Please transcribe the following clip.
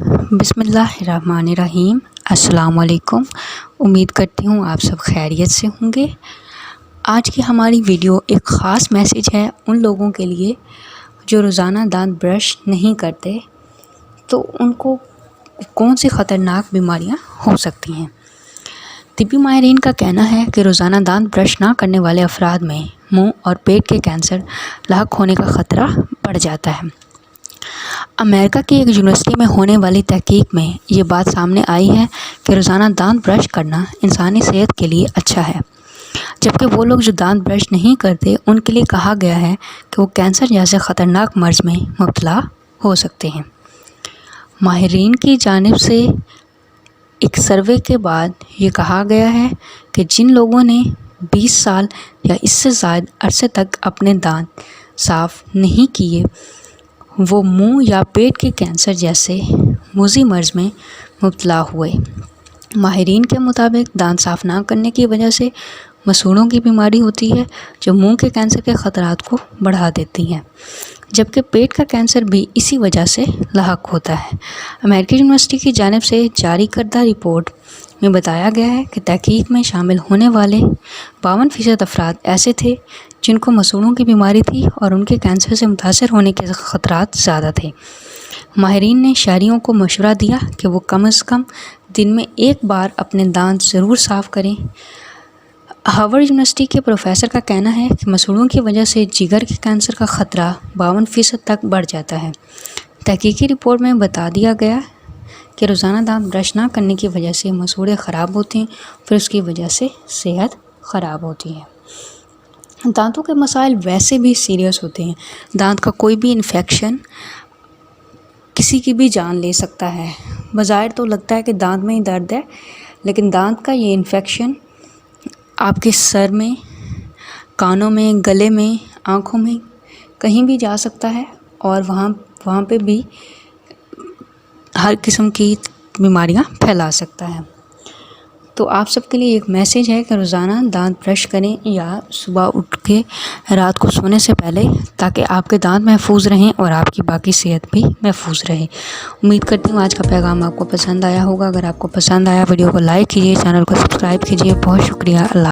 بسم اللہ الرحمن الرحیم۔ السلام علیکم۔ امید کرتی ہوں آپ سب خیریت سے ہوں گے۔ آج کی ہماری ویڈیو ایک خاص میسیج ہے ان لوگوں کے لیے جو روزانہ دانت برش نہیں کرتے، تو ان کو کون سی خطرناک بیماریاں ہو سکتی ہیں۔ طبی ماہرین کا کہنا ہے کہ روزانہ دانت برش نہ کرنے والے افراد میں منہ اور پیٹ کے کینسر لاحق ہونے کا خطرہ بڑھ جاتا ہے۔ امریکہ کی ایک یونیورسٹی میں ہونے والی تحقیق میں یہ بات سامنے آئی ہے کہ روزانہ دانت برش کرنا انسانی صحت کے لیے اچھا ہے، جبکہ وہ لوگ جو دانت برش نہیں کرتے ان کے لیے کہا گیا ہے کہ وہ کینسر جیسے خطرناک مرض میں مبتلا ہو سکتے ہیں۔ ماہرین کی جانب سے ایک سروے کے بعد یہ کہا گیا ہے کہ جن لوگوں نے 20 سال یا اس سے زائد عرصے تک اپنے دانت صاف نہیں کیے، وہ منہ یا پیٹ کے کینسر جیسے موذی مرض میں مبتلا ہوئے۔ ماہرین کے مطابق دانت صاف نہ کرنے کی وجہ سے مسوڑھوں کی بیماری ہوتی ہے جو منہ کے کینسر کے خطرات کو بڑھا دیتی ہیں، جبکہ پیٹ کا کینسر بھی اسی وجہ سے لاحق ہوتا ہے۔ امریکی یونیورسٹی کی جانب سے جاری کردہ رپورٹ میں بتایا گیا ہے کہ تحقیق میں شامل ہونے والے 52% افراد ایسے تھے جن کو مسوڑھوں کی بیماری تھی اور ان کے کینسر سے متاثر ہونے کے خطرات زیادہ تھے۔ ماہرین نے شہریوں کو مشورہ دیا کہ وہ کم از کم دن میں ایک بار اپنے دانت ضرور صاف کریں۔ ہارورڈ یونیورسٹی کے پروفیسر کا کہنا ہے کہ مسوڑھوں کی وجہ سے جگر کے کینسر کا خطرہ 52% تک بڑھ جاتا ہے۔ تحقیقی رپورٹ میں بتا دیا گیا کہ روزانہ دانت برش نہ کرنے کی وجہ سے مسوڑھے خراب ہوتے ہیں، پھر اس کی وجہ سے صحت خراب ہوتی ہے۔ دانتوں کے مسائل ویسے بھی سیریس ہوتے ہیں۔ دانت کا کوئی بھی انفیکشن کسی کی بھی جان لے سکتا ہے۔ بظاہر تو لگتا ہے کہ دانت میں ہی درد ہے، لیکن دانت کا یہ انفیکشن آپ کے سر میں، کانوں میں، گلے میں، آنکھوں میں کہیں بھی جا سکتا ہے اور وہاں پہ بھی ہر قسم کی بیماریاں پھیلا سکتا ہے۔ تو آپ سب کے لیے ایک میسیج ہے کہ روزانہ دانت برش کریں یا صبح اٹھ کے رات کو سونے سے پہلے، تاکہ آپ کے دانت محفوظ رہیں اور آپ کی باقی صحت بھی محفوظ رہے۔ امید کرتی ہوں آج کا پیغام آپ کو پسند آیا ہوگا۔ اگر آپ کو پسند آیا ویڈیو کو لائک کیجیے، چینل کو سبسکرائب کیجیے۔ بہت شکریہ۔ اللہ